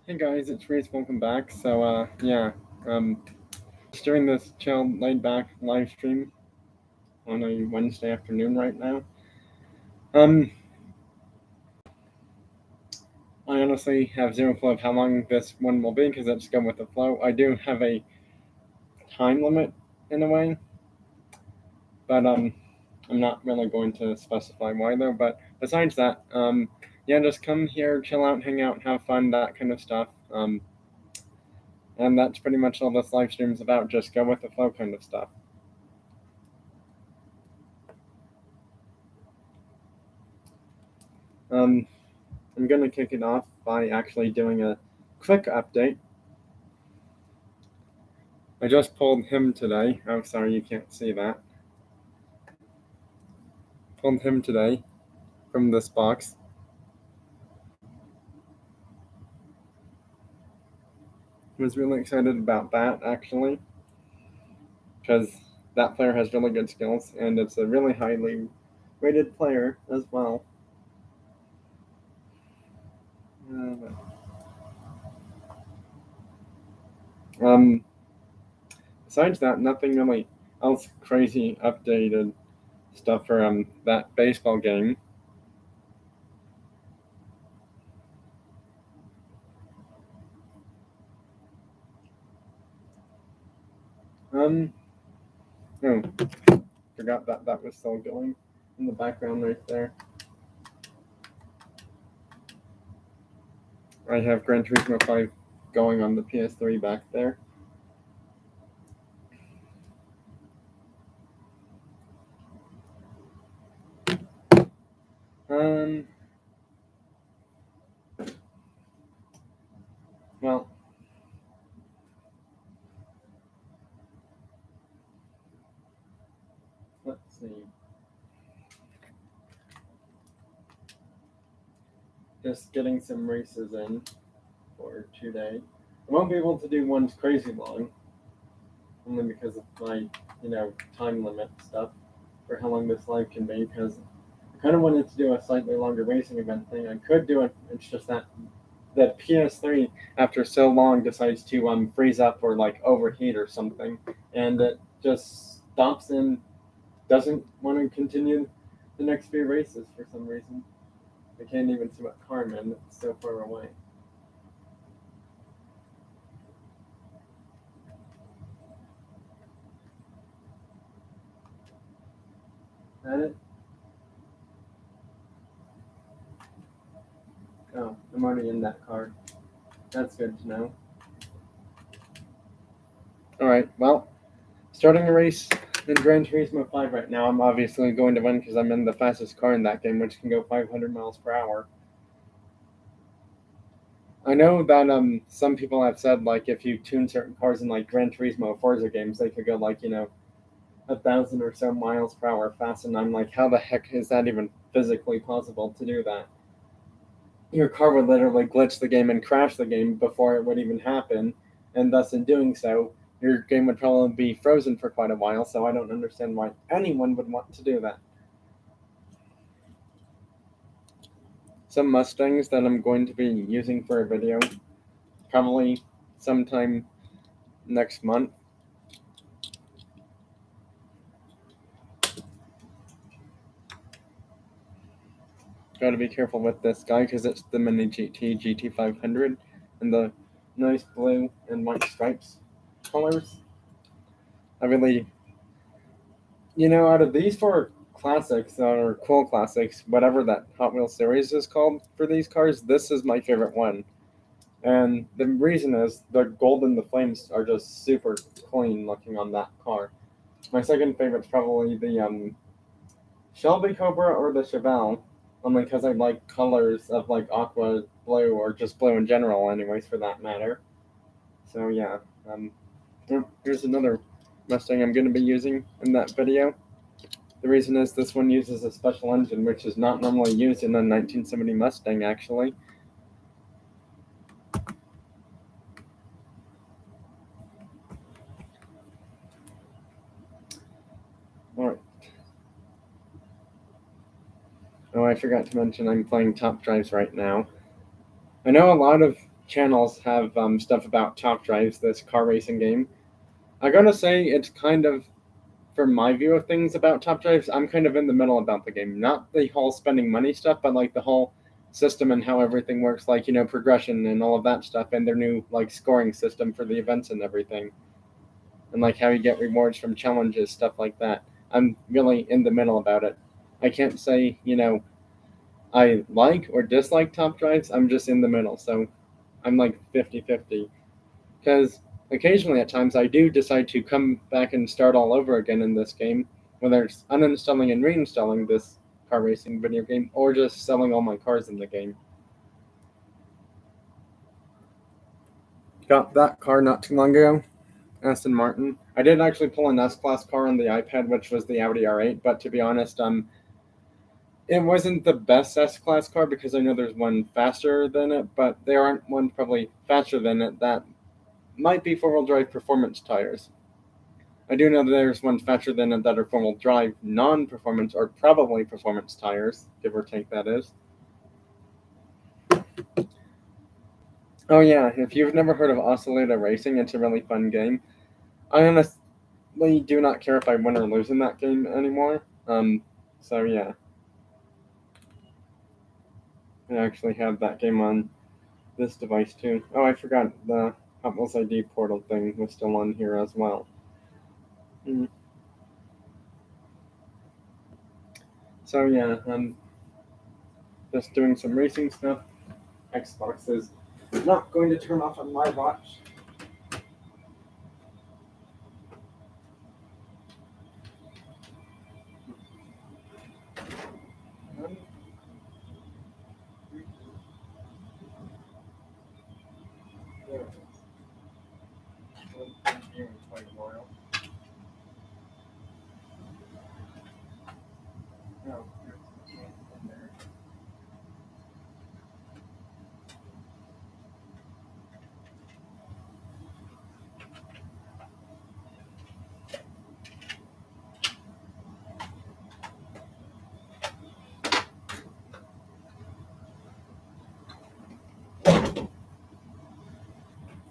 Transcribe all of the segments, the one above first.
Hey guys, it's Reese. Welcome back. Just doing this chill, laid back live stream on a Wednesday afternoon right now. Um, I honestly have zero clue of how long this one will be because I just go with the flow. I do have a time limit in a way, but I'm not really going to specify why though. But besides that, yeah, just come here, chill out, hang out, have fun, that kind of stuff. And that's pretty much all this live stream is about. Just go with the flow kind of stuff. Um, I'm going to kick it off by actually doing a quick update. I just pulled him today. Oh, sorry, you can't see that. Pulled him today from this box. Was really excited about that, actually, because that player has really good skills, and it's a really highly rated player as well. Um, Besides that, nothing really else crazy updated stuff for that baseball game. Um, oh, forgot that that was still going in the background right there. I have Gran Turismo 5 going on the PS3 back there. Um, well, let's see. Just getting some races in for today. I won't be able to do ones crazy long, only because of my, time limit stuff for how long this live can be, because I kind of wanted to do a slightly longer racing event thing. I could do it, it's just that the PS3 after so long decides to freeze up or like overheat or something, and it just stops and doesn't want to continue the next few races for some reason. I can't even see what car I'm in; it's so far away. That it? Oh, I'm already in that car. That's good to know. All right, well, starting a race in Gran Turismo 5 right now. I'm obviously going to win because I'm in the fastest car in that game, which can go 500 miles per hour. I know that some people have said like if you tune certain cars in like Gran Turismo Forza games, they could go like 1,000 or so miles per hour fast, and I'm like, how the heck is that even physically possible to do that? Your car would literally glitch the game and crash the game before it would even happen, and thus in doing so, your game would probably be frozen for quite a while. So I don't understand why anyone would want to do that. Some Mustangs that I'm going to be using for a video, probably sometime next month. Got to be careful with this guy because it's the Mini GT 500 and the nice blue and white stripes colors. I really, out of these four classics or cool classics, whatever that Hot Wheels series is called for these cars, this is my favorite one. And the reason is the gold and the flames are just super clean looking on that car. My second favorite is probably the Shelby Cobra or the Chevelle, only because I like colors of like aqua blue or just blue in general, anyways, for that matter. So yeah, um, here's another Mustang I'm going to be using in that video. The reason is this one uses a special engine which is not normally used in a 1970 Mustang, actually. Alright. Oh, I forgot to mention I'm playing Top Drives right now. I know a lot of channels have stuff about Top Drives, this car racing game. I gotta say, it's kind of, from my view of things about Top Drives, I'm kind of in the middle about the game. Not the whole spending money stuff, but like the whole system and how everything works, like, you know, progression and all of that stuff, and their new like scoring system for the events and everything, and like how you get rewards from challenges, stuff like that. I'm really in the middle about it. I can't say, you know, I like or dislike Top Drives. I'm just in the middle, so I'm like 50-50. Because occasionally at times I do decide to come back and start all over again in this game, whether it's uninstalling and reinstalling this car racing video game or just selling all my cars in the game. Got that car not too long ago, Aston Martin. I did actually pull an S-Class car on the iPad, which was the Audi R8, but to be honest, it wasn't the best S-Class car because I know there's one faster than it, but there aren't one probably faster than it that might be four-wheel drive performance tires. I do know that there's one faster than it that are four-wheel drive non-performance or probably performance tires, give or take that is. Oh yeah, if you've never heard of Oscillator Racing, it's a really fun game. I honestly do not care if I win or lose in that game anymore. So yeah. I actually have that game on this device too. Oh, I forgot the Hot Wheels ID portal thing was still on here as well. So yeah, I'm just doing some racing stuff. Xbox is not going to turn off on my watch.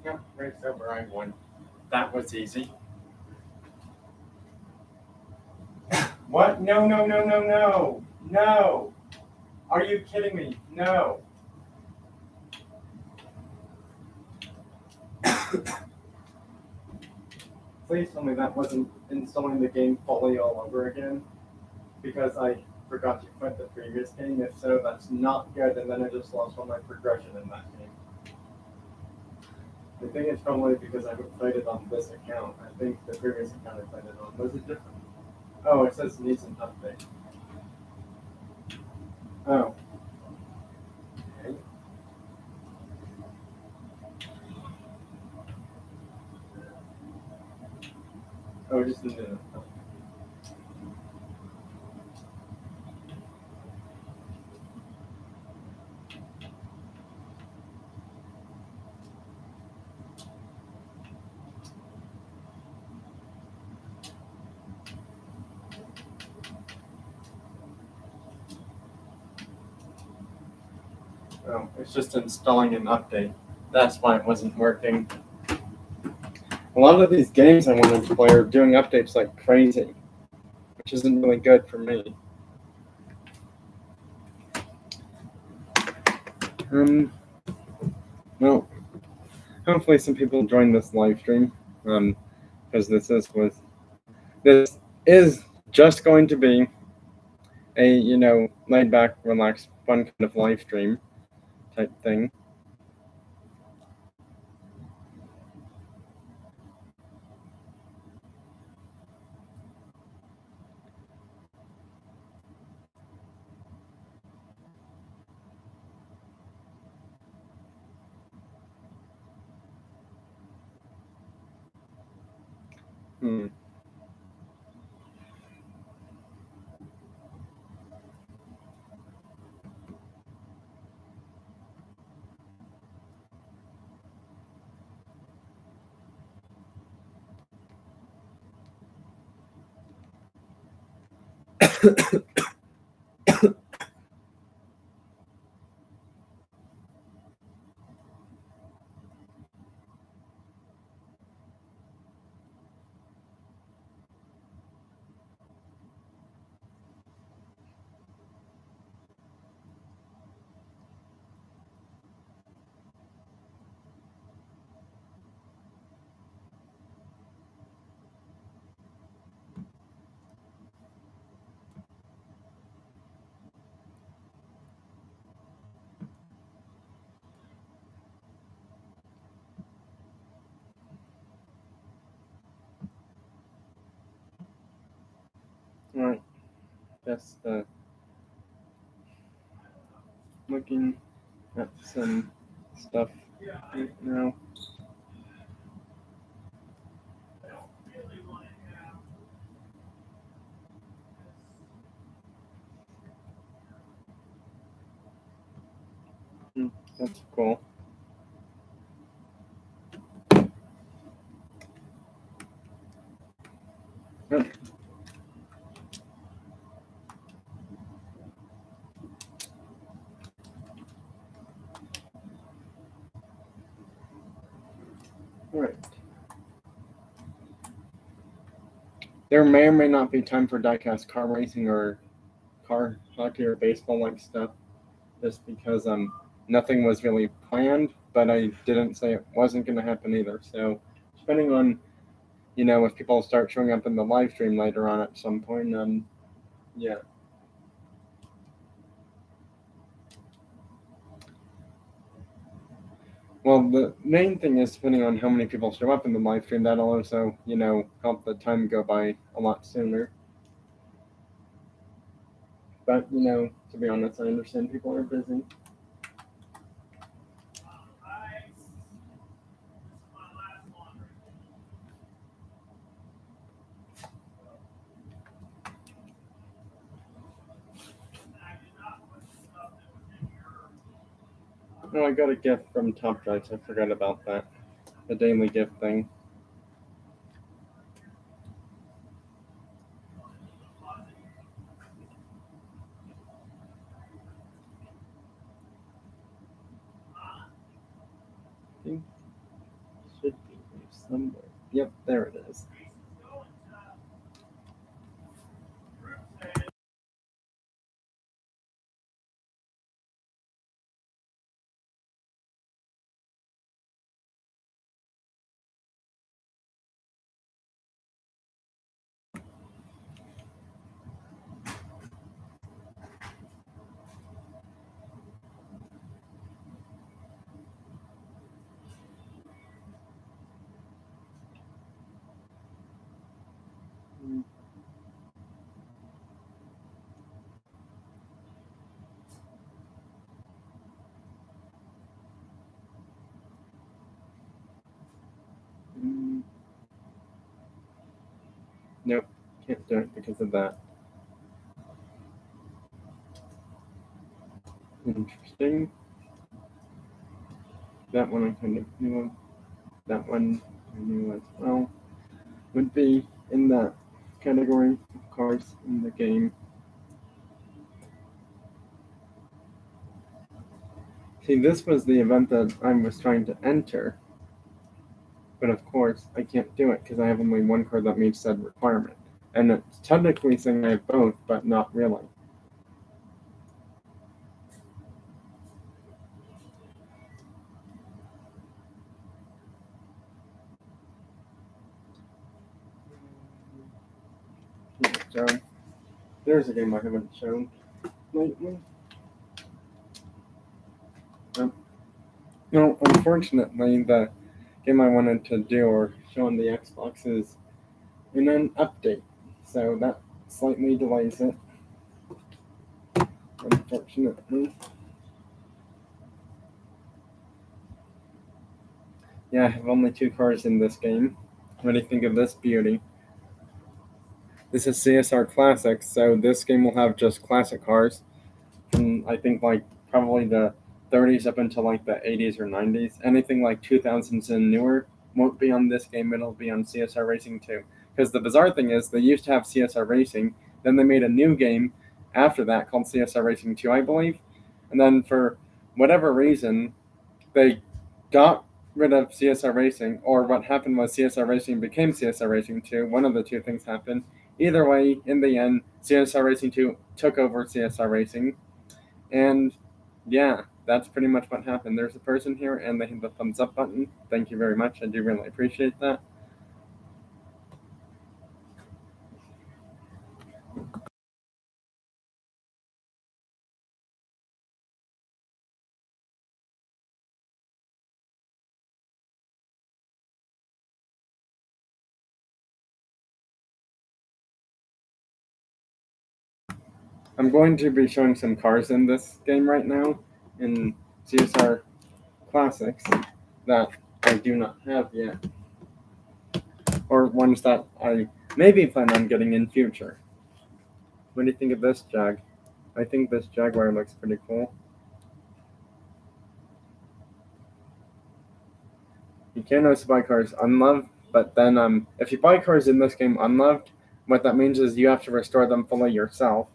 Yep, race over, I won. That was easy. What? No, no, no, no, no. No. Are you kidding me? No. Please tell me that wasn't installing the game fully all over again, because I forgot to quit the previous game. If so, that's not good, and then I just lost all my progression in that game. I think it's probably because I played it on this account. I think the previous account I played it on was it different? Oh, it says needs an update. Oh. Okay. Oh, just needed an update. Oh, it's just installing an update. That's why it wasn't working. A lot of these games I wanted to play are doing updates like crazy, which isn't really good for me. Well, hopefully some people join this live stream, because this is just going to be a, you know, laid back, relaxed, fun kind of live stream type thing. Hmm. just looking at some stuff right now. That's cool. Oh. All right. There may or may not be time for diecast car racing or car hockey or baseball like stuff, just because nothing was really planned, but I didn't say it wasn't going to happen either. So depending on if people start showing up in the live stream later on at some point, yeah. Well, the main thing is depending on how many people show up in the live stream, that'll also, help the time go by a lot sooner. But, to be honest, I understand people are busy. Oh, I got a gift from Top Drives. I forgot about that. The daily gift thing. I think it should be here somewhere. Yep, there it is. Nope, can't do it because of that. Interesting. That one I kind of knew of. That one I knew as well. Would be in that category of cars in the game. See, this was the event that I was trying to enter. But of course, I can't do it because I have only one card that meets said requirement. And it's technically saying I have both, but not really. So, there's a game I haven't shown lately. No, unfortunately, the game I wanted to do or show on the Xbox is in an update. So that slightly delays it. Unfortunately. Yeah, I have only 2 cars in this game. What do you think of this beauty? This is CSR Classics, so this game will have just classic cars. From, I think, like, probably the 30s up until, like, the 80s or 90s. Anything like 2000s and newer won't be on this game, it'll be on CSR Racing 2. Because the bizarre thing is, they used to have CSR Racing, then they made a new game after that called CSR Racing 2, I believe. And then for whatever reason, they got rid of CSR Racing, or what happened was CSR Racing became CSR Racing 2. One of the two things happened. Either way, in the end, CSR Racing 2 took over CSR Racing. And yeah, that's pretty much what happened. There's a person here, and they hit the thumbs up button. Thank you very much. I do really appreciate that. I'm going to be showing some cars in this game right now in CSR Classics that I do not have yet, or ones that I maybe plan on getting in future. What do you think of this Jag? I think this Jaguar looks pretty cool. You can't also buy cars unloved, but then if you buy cars in this game unloved, what that means is you have to restore them fully yourself.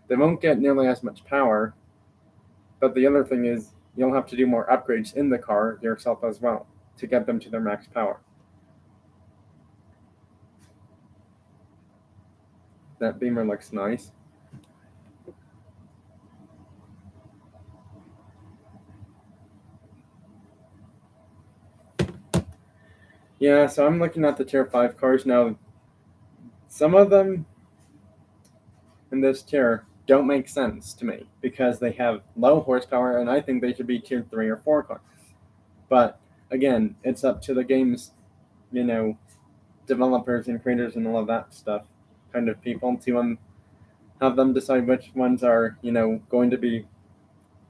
They won't get nearly as much power, but the other thing is you'll have to do more upgrades in the car yourself as well to get them to their max power. That Beamer looks nice. Yeah, so I'm looking at the tier 5 cars now. Some of them in this tier don't make sense to me because they have low horsepower and I think they should be tier 3 or 4 cars. But again, it's up to the game's, developers and creators and all of that stuff kind of people to have them decide which ones are, going to be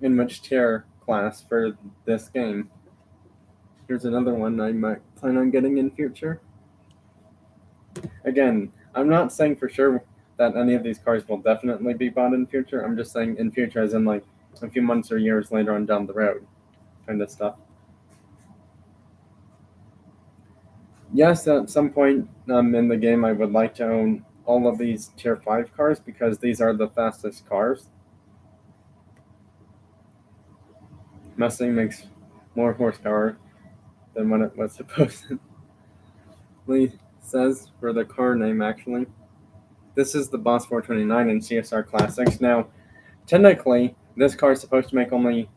in which tier class for this game. Here's another one I might plan on getting in future. Again, I'm not saying for sure that any of these cars will definitely be bought in future. I'm just saying in future as in like a few months or years later on down the road kind of stuff. Yes, at some point in the game I would like to own all of these tier 5 cars because these are the fastest cars. Mustang makes more horsepower than what it was supposedly says for the car name actually. This is the Boss 429 in CSR Classics. Now, technically, this car is supposed to make only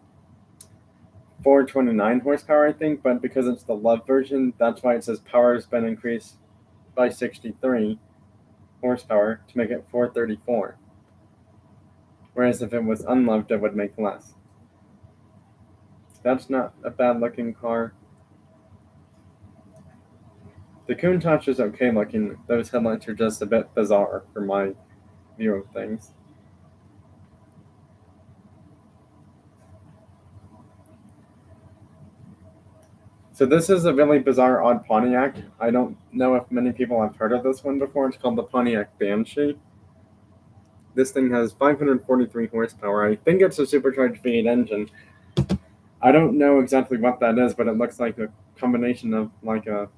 429 horsepower, I think, but because it's the Love version, that's why it says power has been increased by 63 horsepower to make it 434. Whereas if it was unloved, it would make less. That's not a bad looking car. The Countach is okay looking. Those headlights are just a bit bizarre for my view of things. So this is a really bizarre, odd Pontiac. I don't know if many people have heard of this one before. It's called the Pontiac Banshee. This thing has 543 horsepower. I think it's a supercharged V8 engine. I don't know exactly what that is, but it looks like a combination of like a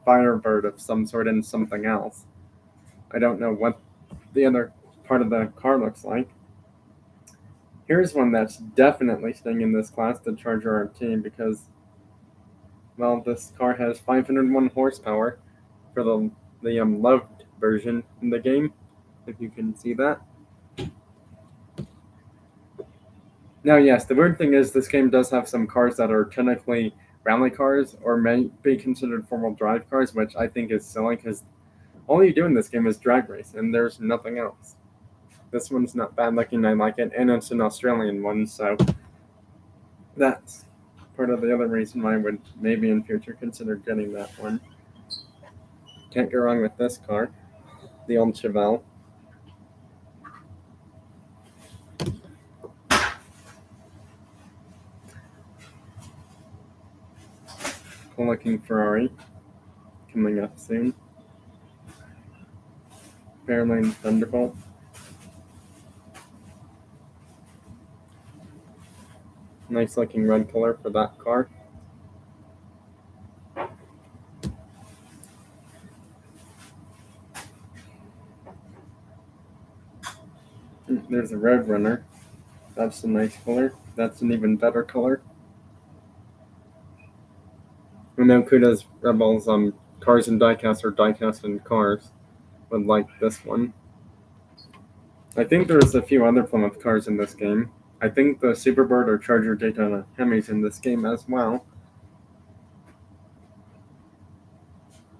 Firebird of some sort and something else. I don't know what the other part of the car looks like. Here's one that's definitely staying in this class, the Charger RT, because, well, this car has 501 horsepower for the loved version in the game, if you can see that. Now, yes, the weird thing is this game does have some cars that are technically rally cars or may be considered four-wheel drive cars, which I think is silly because all you do in this game is drag race and there's nothing else. This one's not bad looking, I like it, and it's an Australian one, so that's part of the other reason why I would maybe in future consider getting that one. Can't go wrong with this car, the old Chevelle. Cool looking Ferrari coming up soon. Fairlane Thunderbolt. Nice looking red color for that car. There's a Road Runner. That's a nice color. That's an even better color. I know Kuda's Rebels Cars and Diecast or Diecast and Cars would like this one. I think there's a few other Plymouth cars in this game. I think the Superbird or Charger Daytona Hemi's in this game as well.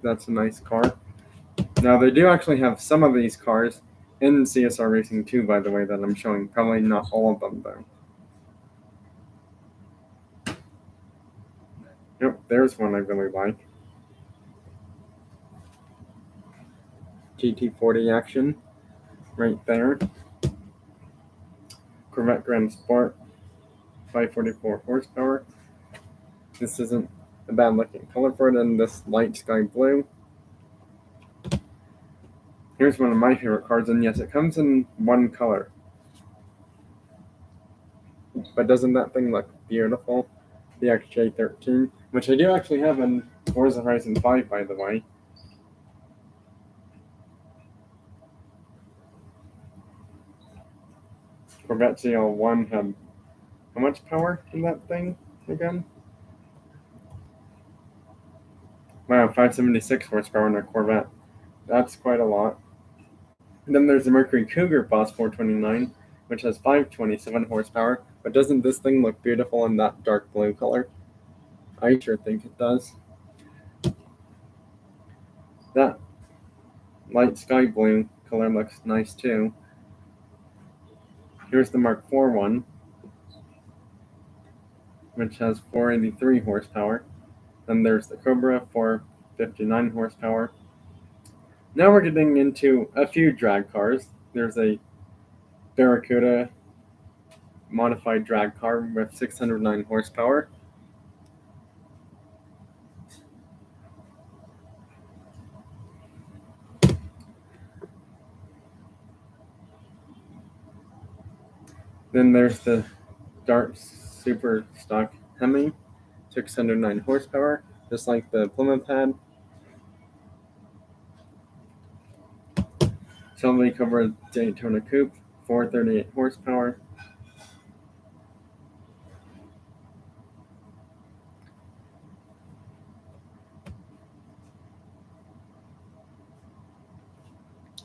That's a nice car. Now, they do actually have some of these cars in CSR Racing 2, by the way, that I'm showing. Probably not all of them, though. Yep, there's one I really like. GT40 action, right there. Corvette Grand Sport, 544 horsepower. This isn't a bad looking color for it, and this light sky blue. Here's one of my favorite cars, and yes, it comes in one color. But doesn't that thing look beautiful? The XJ13, which I do actually have in Forza Horizon 5, by the way. Corvette CL1 had how much power in that thing again? Wow, 576 horsepower in a Corvette. That's quite a lot. And then there's the Mercury Cougar Boss 429, which has 527 horsepower. But doesn't this thing look beautiful in that dark blue color? I sure think it does. That light sky blue color looks nice too. Here's the Mark IV one, which has 483 horsepower. Then there's the Cobra, 459 horsepower. Now we're getting into a few drag cars. There's a Barracuda modified drag car with 609 horsepower. Then there's the Dart Super Stock Hemi, 609 horsepower, just like the Plymouth had. Shelby Cobra Daytona Coupe, 438 horsepower.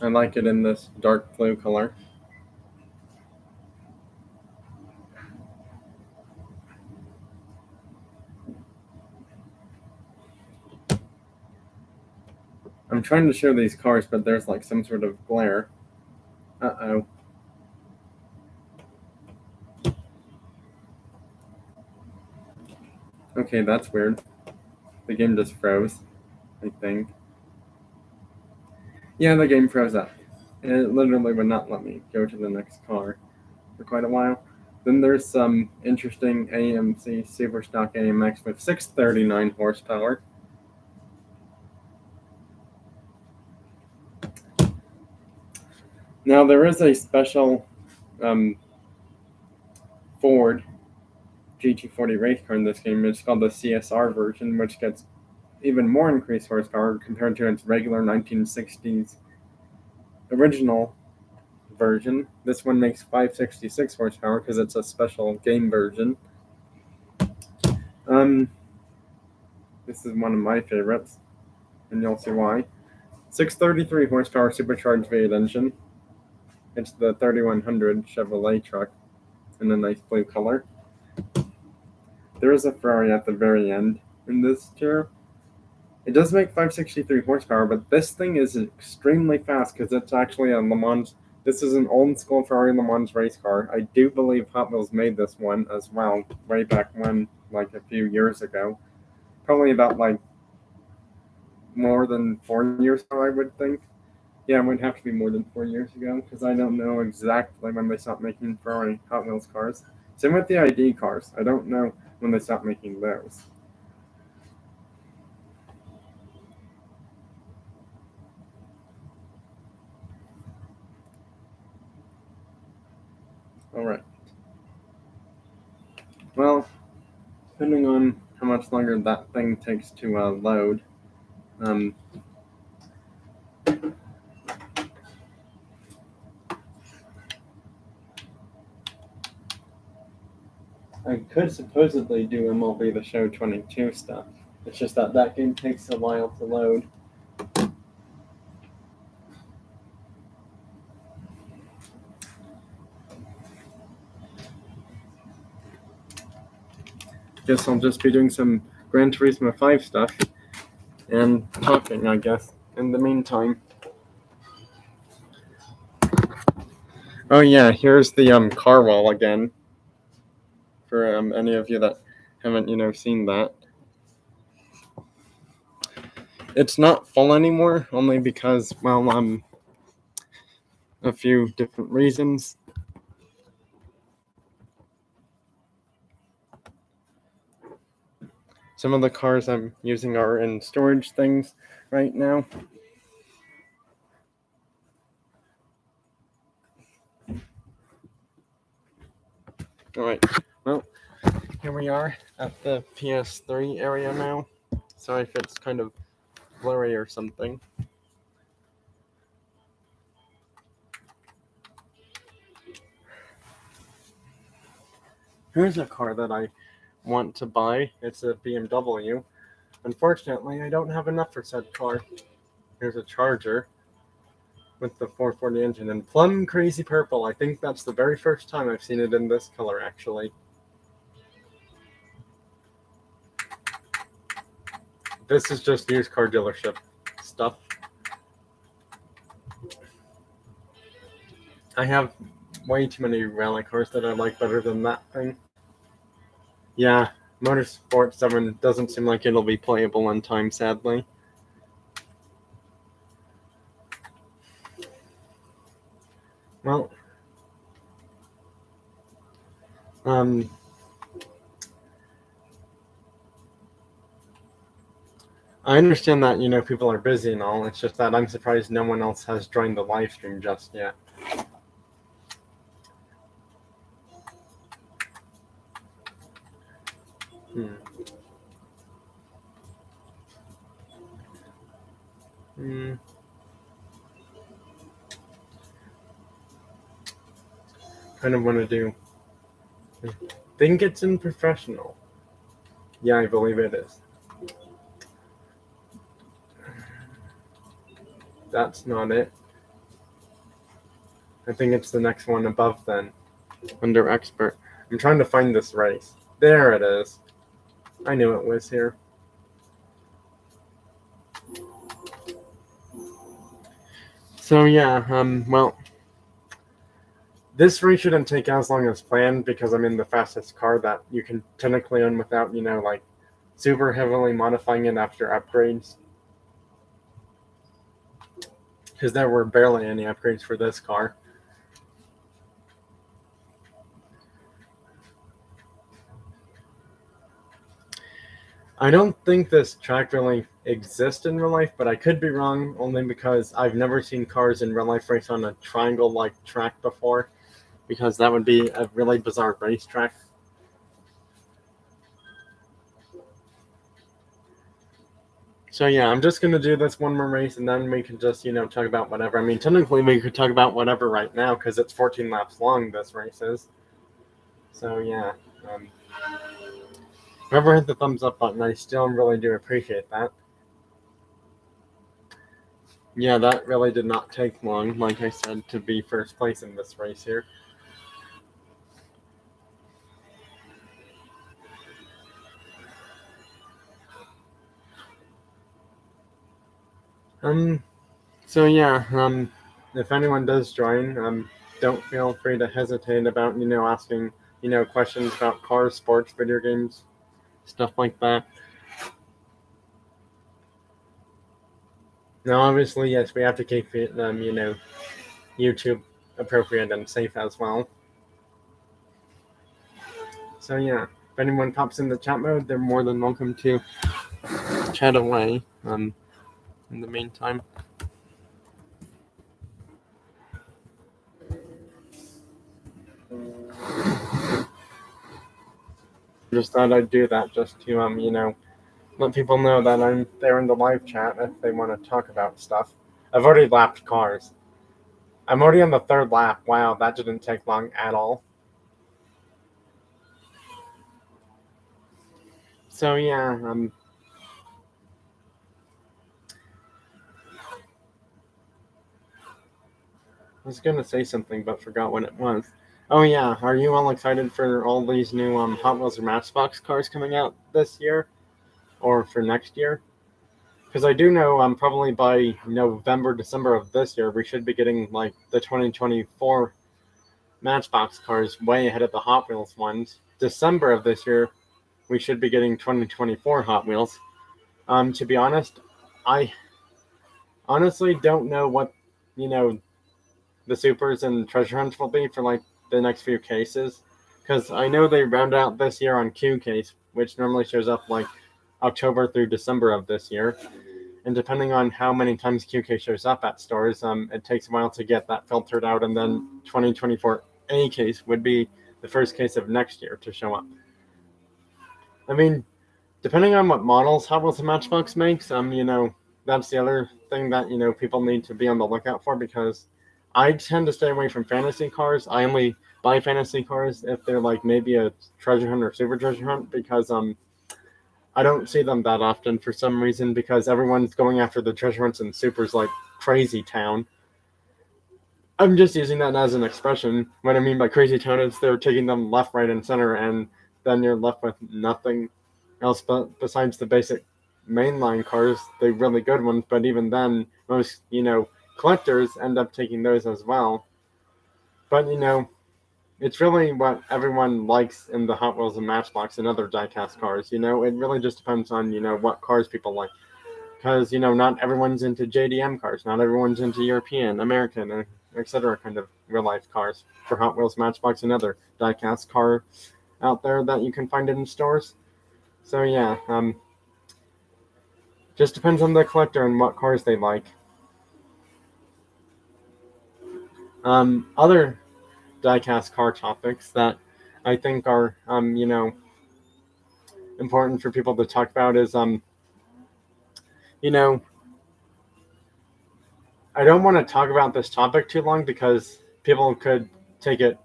I like it in this dark blue color. I'm trying to show these cars, but there's like some sort of glare. Uh-oh. Okay, that's weird. The game just froze, I think. Yeah, the game froze up. It literally would not let me go to the next car for quite a while. Then there's some interesting AMC Superstock AMX with 639 horsepower. Now there is a special Ford GT40 race car in this game. It's called the CSR version, which gets even more increased horsepower compared to its regular 1960s original version. This one makes 566 horsepower because it's a special game version. This is one of my favorites, and you'll see why. 633 horsepower supercharged V8 engine. It's the 3100 Chevrolet truck in a nice blue color. There is a Ferrari at the very end in this tier. It does make 563 horsepower, but this thing is extremely fast because it's actually a Le Mans. This is an old school Ferrari Le Mans race car. I do believe Hot Wheels made this one as well, way back when, like a few years ago. Probably about like more than 4 years ago, I would think. Yeah, it would have to be more than 4 years ago because I don't know exactly when they stopped making Ferrari Hot Wheels cars. Same with the ID cars. I don't know when they stopped making those. All right. Well, depending on how much longer that thing takes to load, I could supposedly do MLB The Show 22 stuff. It's just that that game takes a while to load. Guess I'll just be doing some Gran Turismo 5 stuff and talking, I guess, in the meantime. Oh yeah, here's the car wall again. For any of you that haven't, seen that. It's not full anymore, only because, well, a few different reasons. Some of the cars I'm using are in storage things right now. Alright, well, here we are at the PS3 area now. Sorry if it's kind of blurry or something. Here's a car that I want to buy. It's a BMW. Unfortunately, I don't have enough for said car. Here's a Charger with the 440 engine in plum crazy purple. I think that's the very first time I've seen it in this color, actually. This is just used car dealership stuff. I have way too many rally cars that I like better than that thing. Yeah, Motorsport 7 doesn't seem like it'll be playable in time, sadly. Well, I understand that, people are busy and all. It's just that I'm surprised no one else has joined the live stream just yet. Kind of want to do. Think it's in professional. Yeah, I believe it is. That's not it. I think it's the next one above then. Under expert. I'm trying to find this race. There it is. I knew it was here. So yeah, well, this race shouldn't take as long as planned because I'm in the fastest car that you can technically own without, like super heavily modifying it after upgrades. Because there were barely any upgrades for this car. I don't think this track really exists in real life, but I could be wrong only because I've never seen cars in real life race on a triangle-like track before, because that would be a really bizarre racetrack. So yeah, I'm just going to do this one more race, and then we can just, talk about whatever. I mean, technically we could talk about whatever right now, because it's 14 laps long, this race is. So yeah, whoever hit the thumbs up button, I still really do appreciate that. Yeah, that really did not take long, like I said, to be first place in this race here. So yeah, if anyone does join, don't feel free to hesitate about, asking, questions about cars, sports, video games, stuff like that. Now, obviously, yes, we have to keep it, YouTube appropriate and safe as well. So yeah, if anyone pops in the chat mode, they're more than welcome to chat away. In the meantime. Just thought I'd do that just to, let people know that I'm there in the live chat if they want to talk about stuff. I've already lapped cars. I'm already on the third lap. Wow, that didn't take long at all. So yeah, I was gonna say something but forgot what it was. Oh yeah, are you all excited for all these new Hot Wheels or Matchbox cars coming out this year, or for next year? Because I do know probably by November, December of this year, we should be getting like the 2024 Matchbox cars way ahead of the Hot Wheels ones. December of this year, we should be getting 2024 Hot Wheels. To be honest, I honestly don't know what the supers and treasure hunts will be for like the next few cases, because I know they round out this year on Q case, which normally shows up like October through December of this year. And depending on how many times QK shows up at stores, it takes a while to get that filtered out, and then 2024 A case would be the first case of next year to show up. I mean, depending on what models Hot Wheels and Matchbox makes, that's the other thing that, people need to be on the lookout for, because I tend to stay away from fantasy cars. I only buy fantasy cars if they're like maybe a treasure hunt or super treasure hunt, because I don't see them that often for some reason, because everyone's going after the treasure hunts and supers like crazy town. I'm just using that as an expression. What I mean by crazy town is they're taking them left, right, and center, and then you're left with nothing else but besides the basic mainline cars, the really good ones. But even then, most collectors end up taking those as well. But it's really what everyone likes in the Hot Wheels and Matchbox and other diecast cars. It really just depends on what cars people like, because not everyone's into JDM cars, not everyone's into European, American, etc. kind of real life cars for Hot Wheels, Matchbox, and other diecast car out there that you can find in stores. So yeah, just depends on the collector and what cars they like. Other diecast car topics that I think are important for people to talk about is I don't want to talk about this topic too long, because people could take it,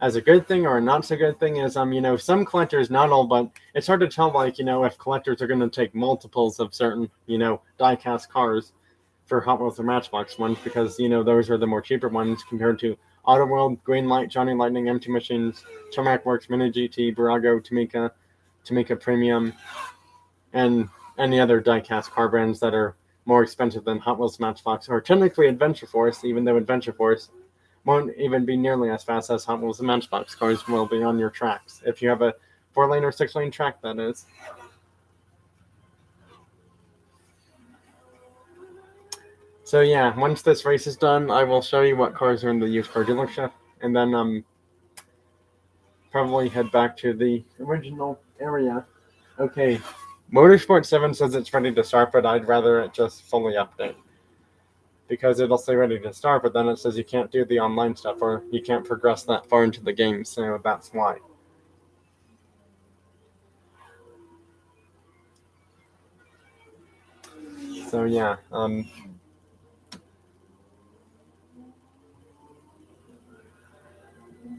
as a good thing or a not so good thing. Is some collectors, not all, but it's hard to tell, like, if collectors are going to take multiples of certain, diecast cars for Hot Wheels or Matchbox ones, because, those are the more cheaper ones compared to Auto World, Greenlight, Johnny Lightning, Empty Machines, Tarmac Works, Mini GT, Burago, Tamika Premium, and any other diecast car brands that are more expensive than Hot Wheels, Matchbox, or technically Adventure Force, even though Adventure Force won't even be nearly as fast as Hot Wheels and Matchbox cars will be on your tracks, if you have a 4-lane or 6-lane track, that is. So yeah, once this race is done, I will show you what cars are in the used car dealership, and then probably head back to the original area. Okay, Motorsport 7 says it's ready to start, but I'd rather it just fully update, because it'll say ready to start, but then it says you can't do the online stuff, or you can't progress that far into the game, so that's why. So yeah,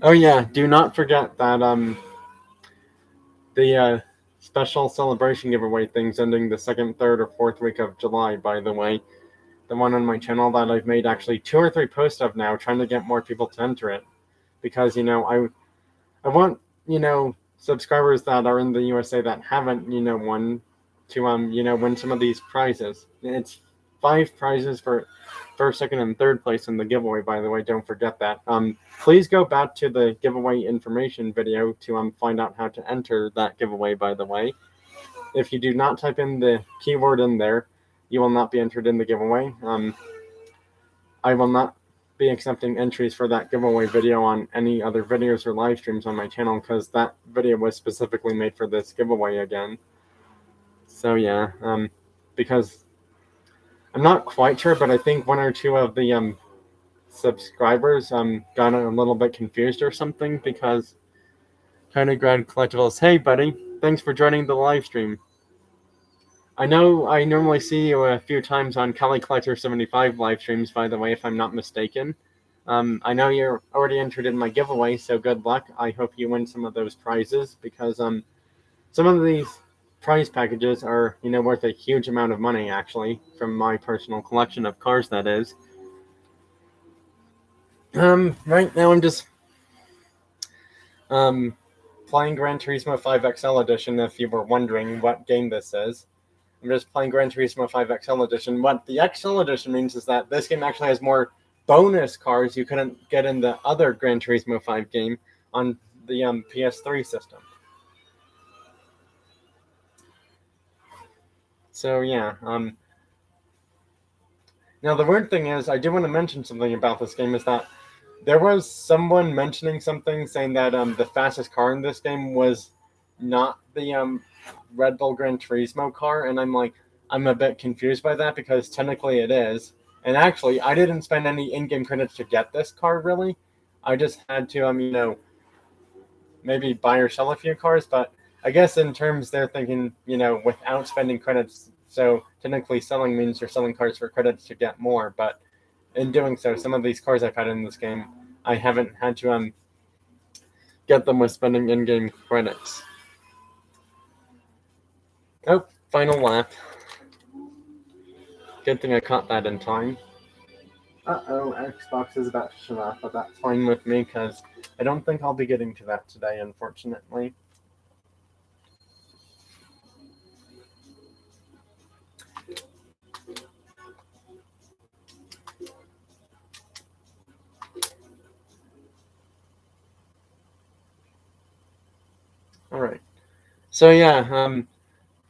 oh yeah, do not forget that the special celebration giveaway thing's ending the 2nd, 3rd, or 4th week of July, by the way. The one on my channel that I've made actually 2 or 3 posts of now, trying to get more people to enter it. Because, I want, subscribers that are in the USA that haven't, won, to, win some of these prizes. It's 5 prizes for first, second, and third place in the giveaway, by the way. Don't forget that. Please go back to the giveaway information video to find out how to enter that giveaway, by the way. If you do not type in the keyword in there, you will not be entered in the giveaway. I will not be accepting entries for that giveaway video on any other videos or live streams on my channel, because that video was specifically made for this giveaway again. So yeah, because I'm not quite sure, but I think 1 or 2 of the subscribers got a little bit confused or something, because Tiny Grad Collectibles, hey buddy, thanks for joining the live stream. I know I normally see you a few times on Kelly Collector 75 live streams, by the way, if I'm not mistaken. I know you're already entered in my giveaway, so good luck. I hope you win some of those prizes, because some of these prize packages are, worth a huge amount of money, actually, from my personal collection of cars, that is. Right now I'm just playing Gran Turismo 5 XL Edition, if you were wondering what game this is. I'm just playing Gran Turismo 5 XL Edition. What the XL Edition means is that this game actually has more bonus cars you couldn't get in the other Gran Turismo 5 game on the PS3 system. So yeah, now the weird thing is, I do want to mention something about this game, is that there was someone mentioning something saying that the fastest car in this game was not the Red Bull Gran Turismo car, and I'm a bit confused by that because technically it is. And actually, I didn't spend any in-game credits to get this car really. I just had to maybe buy or sell a few cars, but I guess in terms they're thinking, without spending credits. So technically, selling means you're selling cars for credits to get more. But in doing so, some of these cars I've had in this game, I haven't had to get them with spending in-game credits. Oh, final lap. Good thing I caught that in time. Uh-oh, Xbox is about to shut off, but that's fine with me because I don't think I'll be getting to that today, unfortunately. Alright. So yeah,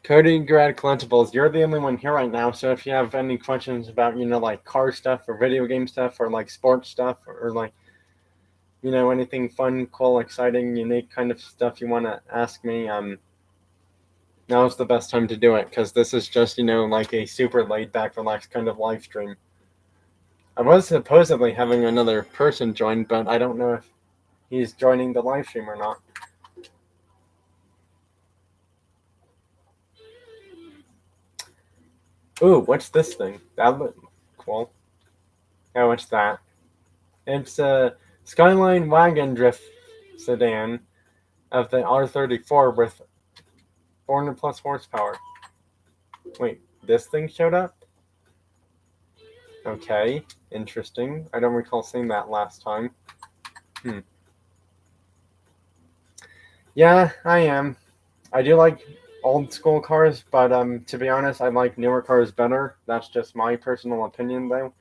Cody Grad Collectibles, you're the only one here right now, so if you have any questions about, like car stuff or video game stuff or like sports stuff or like, anything fun, cool, exciting, unique kind of stuff you want to ask me, now's the best time to do it because this is just, like a super laid back, relaxed kind of live stream. I was supposedly having another person join, but I don't know if he's joining the live stream or not. Ooh, what's this thing? That looks cool. Oh, what's that? It's a Skyline wagon drift sedan of the R34 with 400 plus horsepower. Wait, this thing showed up? Okay, interesting. I don't recall seeing that last time. Yeah, I am. I do like old school cars, but to be honest, I like newer cars better. That's just my personal opinion, though.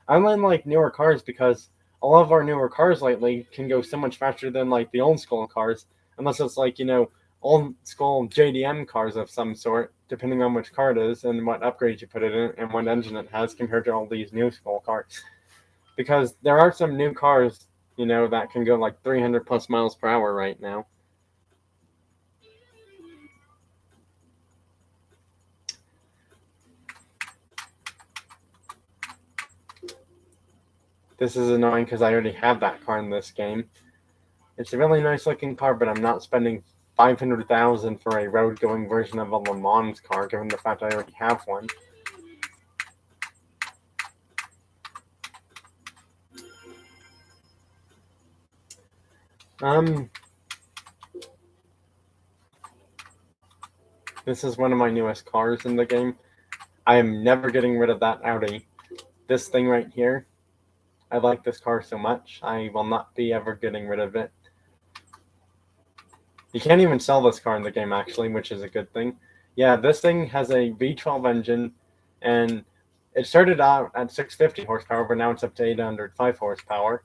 I only like newer cars because all of our newer cars lately can go so much faster than like the old school cars, unless it's like old school JDM cars of some sort, depending on which car it is and what upgrades you put it in and what engine it has compared to all these new school cars. Because there are some new cars, that can go like 300 plus miles per hour right now. This is annoying because I already have that car in this game. It's a really nice looking car, but I'm not spending 500,000 for a road going version of a Le Mans car, given the fact I already have one. This is one of my newest cars in the game. I am never getting rid of that Audi. This thing right here, I like this car so much, I will not be ever getting rid of it. You can't even sell this car in the game, actually, which is a good thing. Yeah, this thing has a V12 engine, and it started out at 650 horsepower, but now it's up to 805 horsepower.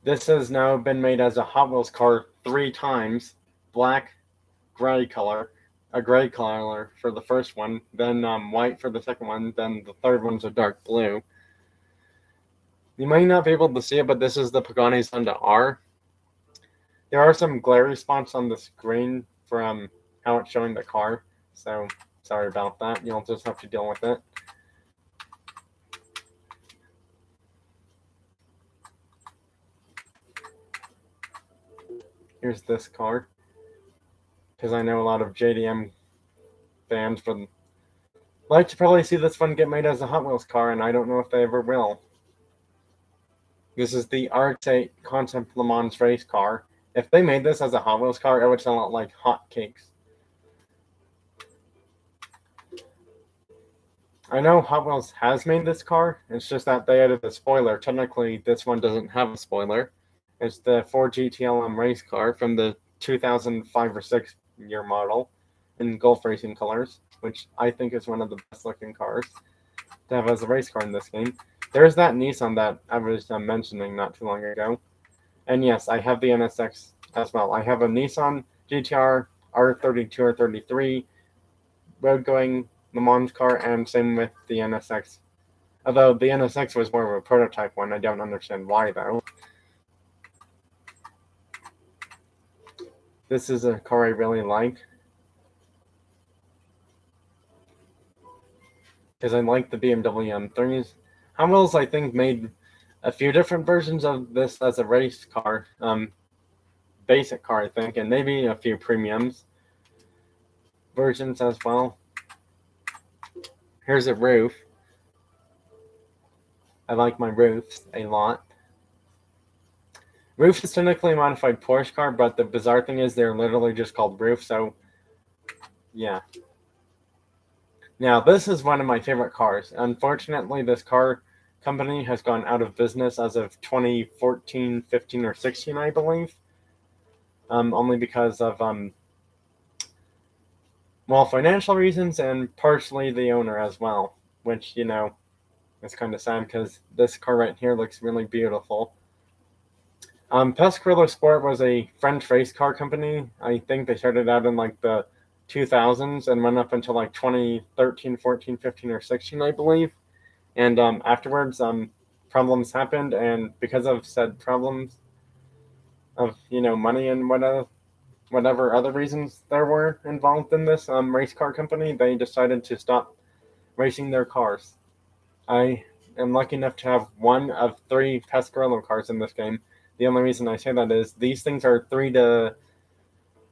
This has now been made as a Hot Wheels car 3 times. Black, gray color, a gray color for the first one, then white for the second one, then the third one's a dark blue. You might not be able to see it, but this is the Pagani Zonda R. There are some glare spots on the screen from how it's showing the car, so sorry about that. You'll just have to deal with it. Here's this car, because I know a lot of JDM fans would like to probably see this one get made as a Hot Wheels car, and I don't know if they ever will. This is the R8 Concept Le Mans race car. If they made this as a Hot Wheels car, it would sell out like hotcakes. I know Hot Wheels has made this car. It's just that they added the spoiler. Technically, this one doesn't have a spoiler. It's the Ford GTLM race car from the 2005 or 6 year model in Gulf Racing colors, which I think is one of the best looking cars to have as a race car in this game. There's that Nissan that I was mentioning not too long ago. And yes, I have the NSX as well. I have a Nissan GTR R32 or 33 road-going Le Mans car, and same with the NSX. Although the NSX was more of a prototype one, I don't understand why though. This is a car I really like because I like the BMW M3s. Hamill's, I think, made a few different versions of this as a race car, basic car, I think, and maybe a few premiums versions as well. Here's a roof. I like my roofs a lot. Roof is technically a modified Porsche car, but the bizarre thing is they're literally just called roof, so yeah. Now, this is one of my favorite cars. Unfortunately, this car company has gone out of business as of 2014, 15, or 16, I believe. Only because of, financial reasons and partially the owner as well, which, is kind of sad because this car right here looks really beautiful. Pescarolo Sport was a French race car company. I think they started out in like the 2000s and went up until like 2013, 14, 15, or 16, I believe. And afterwards, problems happened, and because of said problems of money and whatever other reasons there were involved in this race car company, they decided to stop racing their cars. I am lucky enough to have one of 3 Pescarolo cars in this game. The only reason I say that is these things are 3 to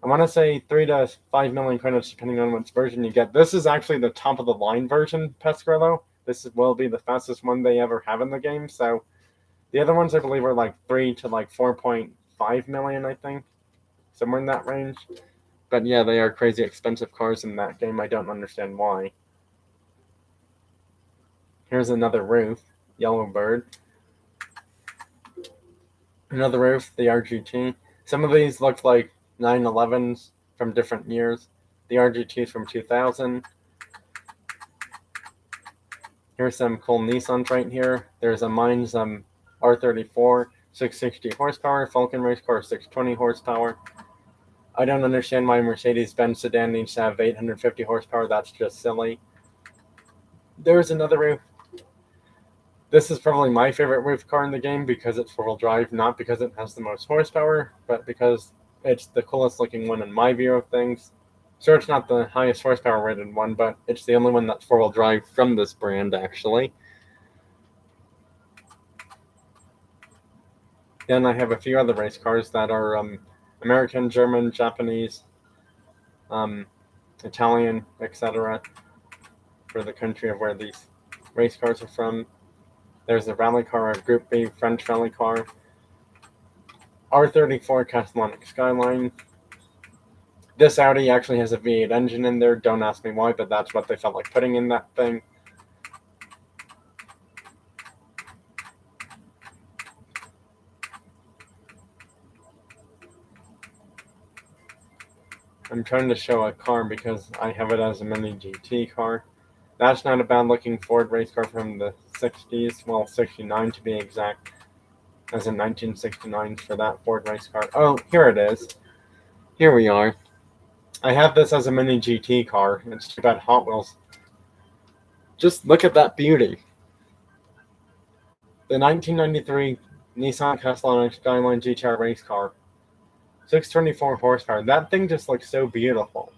5 million credits depending on which version you get. This is actually the top of the line version, Pescarolo. This will be the fastest one they ever have in the game. So the other ones I believe are like 3 to like 4.5 million, I think, somewhere in that range. But yeah, they are crazy expensive cars in that game. I don't understand why. Here's another roof, Yellow Bird. Another roof, the RGT. Some of these look like 911s from different years. The RGT is from 2000. Here's some cool Nissans right here. There's a Mainz R34, 660 horsepower. Falcon race car, 620 horsepower. I don't understand why Mercedes-Benz sedan needs to have 850 horsepower. That's just silly. There's another roof. This is probably my favorite roof car in the game because it's four-wheel drive, not because it has the most horsepower, but because it's the coolest looking one in my view of things. Sure, it's not the highest horsepower rated one, but it's the only one that's four-wheel drive from this brand, actually. Then I have a few other race cars that are American, German, Japanese, Italian, etc. for the country of where these race cars are from. There's a rally car, a Group B French rally car, R34 Castellonic Skyline. This Audi actually has a V8 engine in there. Don't ask me why, but that's what they felt like putting in that thing. I'm trying to show a car because I have it as a mini GT car. That's not a bad looking Ford race car from the 60s, well, 69 to be exact, as in 1969 for that Ford race car. Oh, here it is. Here we are. I have this as a mini GT car. It's too bad Hot Wheels. Just look at that beauty. The 1993 Nissan Castellonic Skyline GTR race car. 624 horsepower. That thing just looks so beautiful.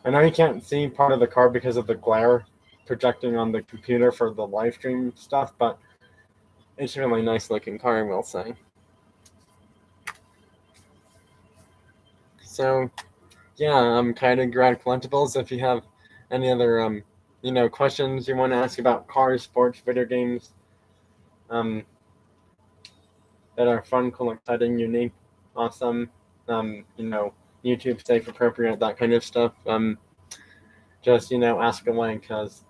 I know you can't see part of the car because of the glare projecting on the computer for the live stream stuff, but it's a really nice looking car, I will say. So, yeah, I'm kind of grad collectibles. If you have any other, questions you want to ask about cars, sports, video games, that are fun, cool, exciting, unique, awesome, YouTube safe, appropriate, that kind of stuff, just, ask away, because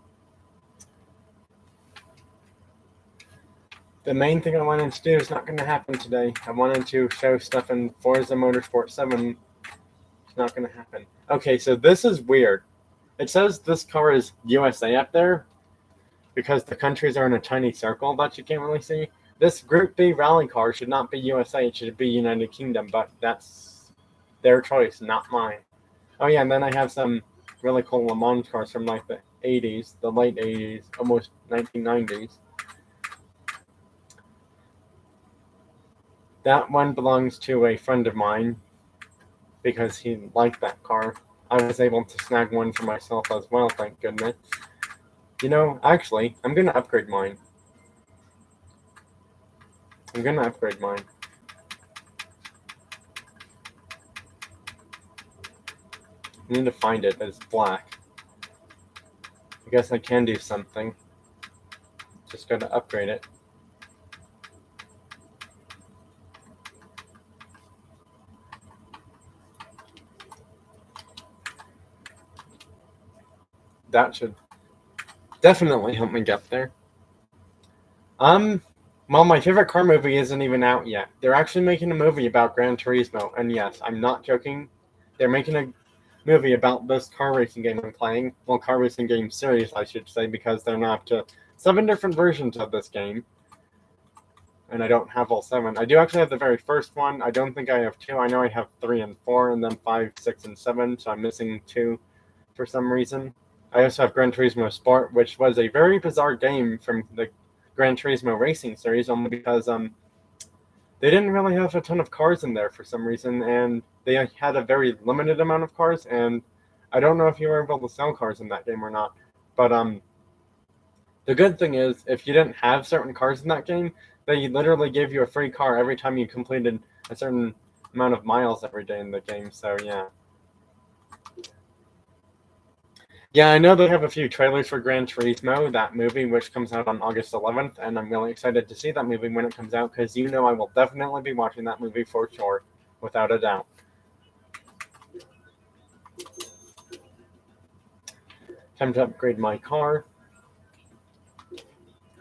the main thing I wanted to do is not going to happen today. I wanted to show stuff in Forza Motorsport 7. It's not going to happen. Okay, so this is weird. It says this car is USA up there because the countries are in a tiny circle that you can't really see. This Group B rally car should not be USA. It should be United Kingdom, but that's their choice, not mine. Oh, yeah, and then I have some really cool Le Mans cars from like the 80s, the late 80s, almost 1990s. That one belongs to a friend of mine because he liked that car. I was able to snag one for myself as well, thank goodness. Actually, I'm going to upgrade mine. I need to find it. It's black. I guess I can do something. Just got to upgrade it. That should definitely help me get there. Well, my favorite car movie isn't even out yet. They're actually making a movie about Gran Turismo, and yes, I'm not joking. They're making a movie about this car racing game I'm playing. Well, car racing game series, I should say, because they're now up to 7 different versions of this game. And I don't have all 7. I do actually have the very first one. I don't think I have 2. I know I have 3 and 4, and then 5, 6, and 7, so I'm missing 2 for some reason. I also have Gran Turismo Sport, which was a very bizarre game from the Gran Turismo Racing series, only because they didn't really have a ton of cars in there for some reason, and they had a very limited amount of cars, and I don't know if you were able to sell cars in that game or not. But the good thing is, if you didn't have certain cars in that game, they literally gave you a free car every time you completed a certain amount of miles every day in the game, so yeah. Yeah, I know they have a few trailers for Gran Turismo, that movie, which comes out on August 11th, and I'm really excited to see that movie when it comes out, because I will definitely be watching that movie for sure, without a doubt. Time to upgrade my car.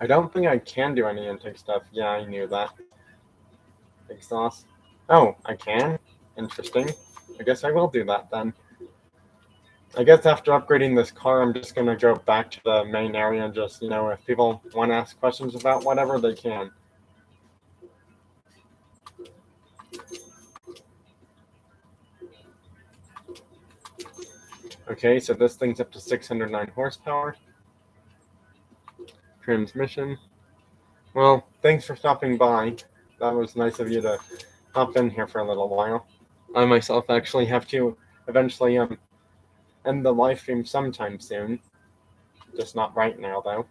I don't think I can do any intake stuff. Yeah, I knew that. Exhaust. Oh, I can? Interesting. I guess I will do that then. I guess after upgrading this car, I'm just going to go back to the main area and just, if people want to ask questions about whatever, they can. Okay, so this thing's up to 609 horsepower. Transmission. Well, thanks for stopping by. That was nice of you to hop in here for a little while. I myself actually have to eventually end the live stream sometime soon. Just not right now, though.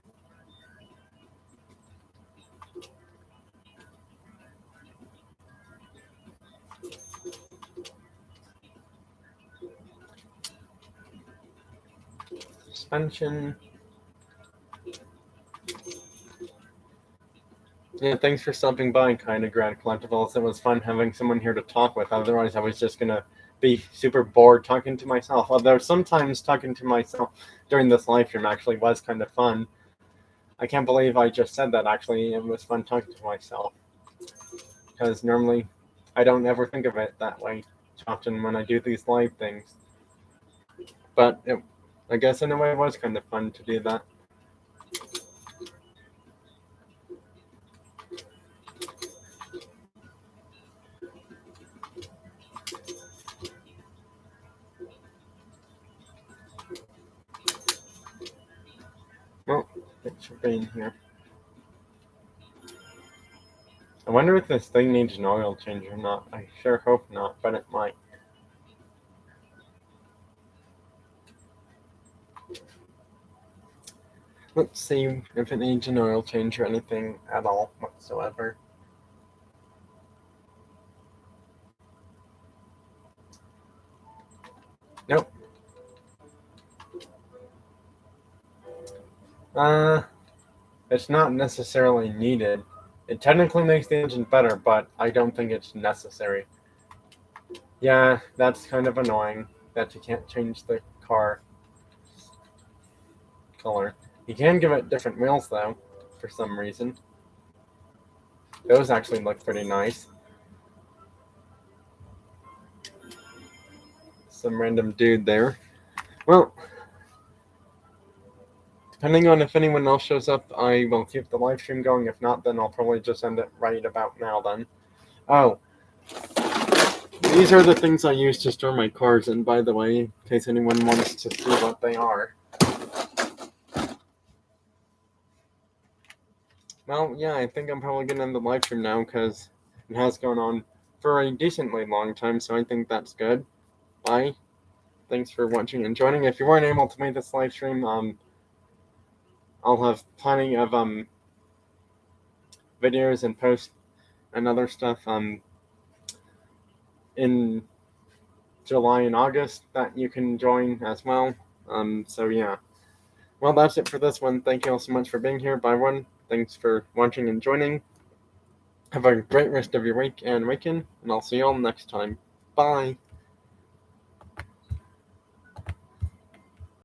Suspension. Yeah, thanks for stopping by, Kind of Grad Collectibles. It was fun having someone here to talk with. Otherwise, I was just going to be super bored talking to myself. Although sometimes talking to myself during this live stream actually was kind of fun. I can't believe I just said that, actually. It was fun talking to myself. Because normally I don't ever think of it that way often when I do these live things. But I guess in a way it was kind of fun to do that. Well, thanks for being here. I wonder if this thing needs an oil change or not. I sure hope not, but it might. Let's see if it needs an oil change or anything at all whatsoever. Nope. It's not necessarily needed. It technically makes the engine better, but I don't think it's necessary. Yeah, that's kind of annoying that you can't change the car color. You can give it different wheels, though, for some reason. Those actually look pretty nice. Some random dude there. Well, depending on if anyone else shows up, I will keep the live stream going. If not, then I'll probably just end it right about now then. Oh, these are the things I use to store my cars in, by the way, in case anyone wants to see what they are. Well, yeah, I think I'm probably going to end the live stream now, because It has gone on for a decently long time, so I think that's good. Bye. Thanks for watching and joining. If you weren't able to make this live stream, I'll have plenty of videos and posts and other stuff in July and August that you can join as well. So yeah. Well, that's it for this one. Thank you all so much for being here. Bye, everyone. Thanks for watching and joining. Have a great rest of your week and weekend, and I'll see you all next time. Bye.